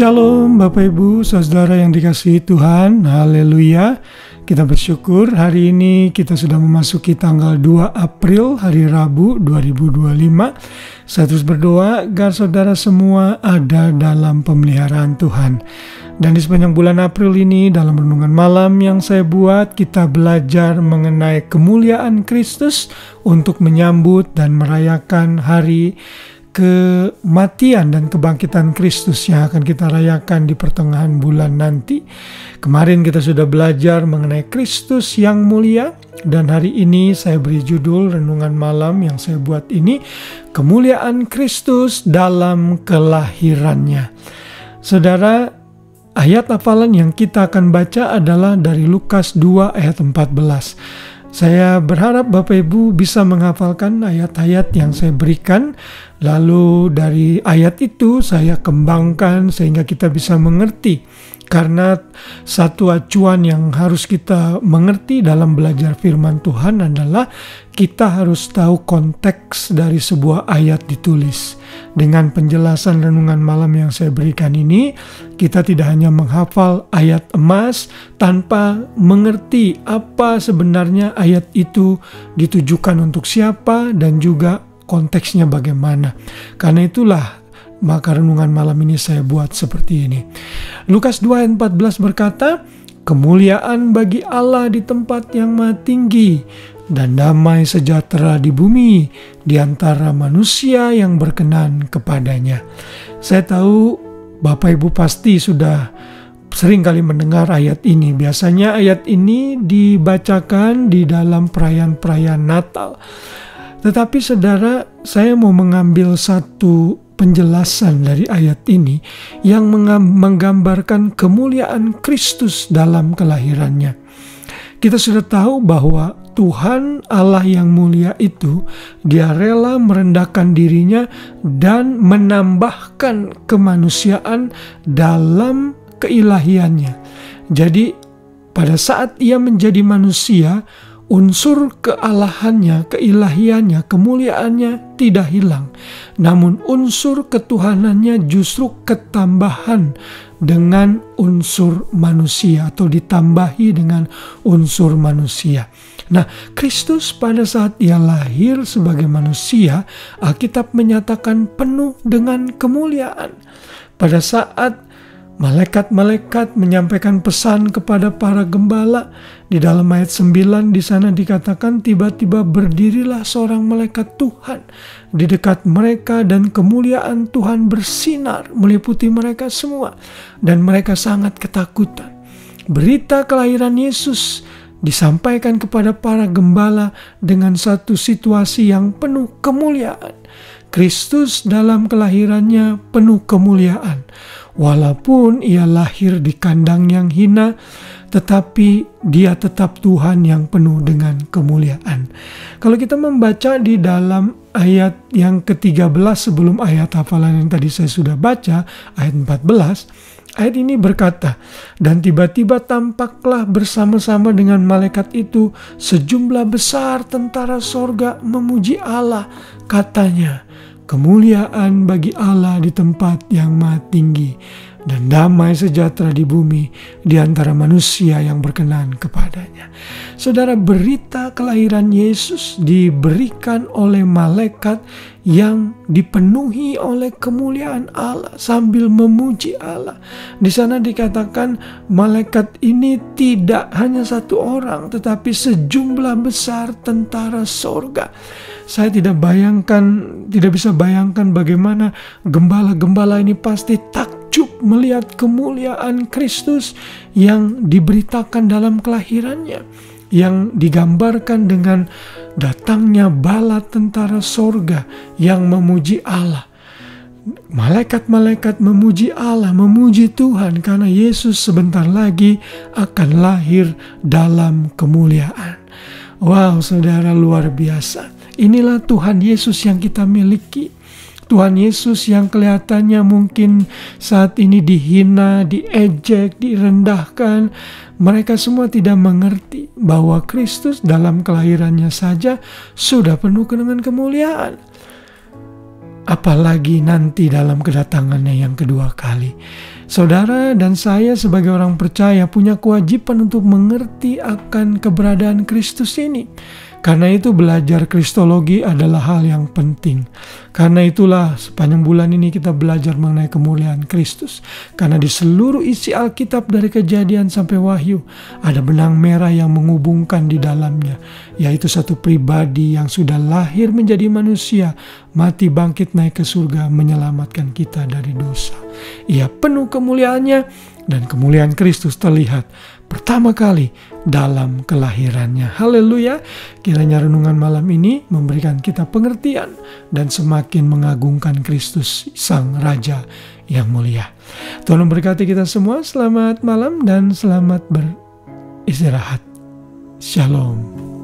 Shalom Bapak Ibu, Saudara yang dikasihi Tuhan, haleluya. Kita bersyukur hari ini kita sudah memasuki tanggal 2 April, hari Rabu 2025. Saya terus berdoa agar saudara semua ada dalam pemeliharaan Tuhan. Dan di sepanjang bulan April ini, dalam renungan malam yang saya buat, kita belajar mengenai kemuliaan Kristus untuk menyambut dan merayakan hari kematian dan kebangkitan Kristus yang akan kita rayakan di pertengahan bulan nanti. Kemarin kita sudah belajar mengenai Kristus yang mulia, dan hari ini saya beri judul renungan malam yang saya buat ini, kemuliaan Kristus dalam kelahirannya. Saudara, ayat hafalan yang kita akan baca adalah dari Lukas 2 ayat 14. Saya berharap Bapak Ibu bisa menghafalkan ayat-ayat yang saya berikan, lalu dari ayat itu saya kembangkan sehingga kita bisa mengerti. Karena satu acuan yang harus kita mengerti dalam belajar firman Tuhan adalah kita harus tahu konteks dari sebuah ayat ditulis. Dengan penjelasan renungan malam yang saya berikan ini, kita tidak hanya menghafal ayat emas tanpa mengerti apa sebenarnya ayat itu ditujukan untuk siapa dan juga konteksnya bagaimana. Karena itulah maka renungan malam ini saya buat seperti ini. Lukas 2 ayat 14 berkata, kemuliaan bagi Allah di tempat yang maha tinggi dan damai sejahtera di bumi di antara manusia yang berkenan kepadanya. Saya tahu Bapak Ibu pasti sudah sering kali mendengar ayat ini. Biasanya ayat ini dibacakan di dalam perayaan-perayaan Natal. Tetapi saudara, saya mau mengambil satu penjelasan dari ayat ini yang menggambarkan kemuliaan Kristus dalam kelahirannya. Kita sudah tahu bahwa Tuhan Allah yang mulia itu, Dia rela merendahkan dirinya dan menambahkan kemanusiaan dalam keilahiannya. Jadi pada saat Ia menjadi manusia, unsur kealahannya, keilahiannya, kemuliaannya tidak hilang. Namun unsur ketuhanannya justru ketambahan dengan unsur manusia atau ditambahi dengan unsur manusia. Nah, Kristus pada saat Ia lahir sebagai manusia, Alkitab menyatakan penuh dengan kemuliaan. Pada saat malaikat-malaikat menyampaikan pesan kepada para gembala, di dalam ayat 9 di sana dikatakan tiba-tiba berdirilah seorang malaikat Tuhan di dekat mereka dan kemuliaan Tuhan bersinar meliputi mereka semua dan mereka sangat ketakutan. Berita kelahiran Yesus disampaikan kepada para gembala dengan satu situasi yang penuh kemuliaan. Kristus dalam kelahirannya penuh kemuliaan. Walaupun Ia lahir di kandang yang hina, tetapi Dia tetap Tuhan yang penuh dengan kemuliaan. Kalau kita membaca di dalam ayat yang ke-13 sebelum ayat hafalan yang tadi saya sudah baca, ayat 14, ayat ini berkata, dan tiba-tiba tampaklah bersama-sama dengan malaikat itu sejumlah besar tentara sorga memuji Allah, katanya, kemuliaan bagi Allah di tempat yang maha tinggi dan damai sejahtera di bumi di antara manusia yang berkenan kepadanya. Saudara, berita kelahiran Yesus diberikan oleh malaikat yang dipenuhi oleh kemuliaan Allah sambil memuji Allah. Di sana dikatakan malaikat ini tidak hanya satu orang, tetapi sejumlah besar tentara sorga. Saya tidak bisa bayangkan bagaimana gembala-gembala ini pasti takjub melihat kemuliaan Kristus yang diberitakan dalam kelahirannya, yang digambarkan dengan datangnya bala tentara sorga yang memuji Allah. Malaikat-malaikat memuji Allah, memuji Tuhan karena Yesus sebentar lagi akan lahir dalam kemuliaan. Wow, saudara, luar biasa. Inilah Tuhan Yesus yang kita miliki. Tuhan Yesus yang kelihatannya mungkin saat ini dihina, diejek, direndahkan. Mereka semua tidak mengerti bahwa Kristus dalam kelahirannya saja sudah penuh dengan kemuliaan. Apalagi nanti dalam kedatangannya yang kedua kali. Saudara dan saya sebagai orang percaya punya kewajiban untuk mengerti akan keberadaan Kristus ini. Karena itu belajar Kristologi adalah hal yang penting. Karena itulah sepanjang bulan ini kita belajar mengenai kemuliaan Kristus. Karena di seluruh isi Alkitab dari Kejadian sampai Wahyu ada benang merah yang menghubungkan di dalamnya, yaitu satu pribadi yang sudah lahir menjadi manusia, mati bangkit naik ke surga menyelamatkan kita dari dosa. Ia penuh kemuliaannya dan kemuliaan Kristus terlihat pertama kali dalam kelahirannya. Haleluya. Kiranya renungan malam ini memberikan kita pengertian dan semakin mengagungkan Kristus Sang Raja yang mulia. Tuhan memberkati kita semua. Selamat malam dan selamat beristirahat. Shalom.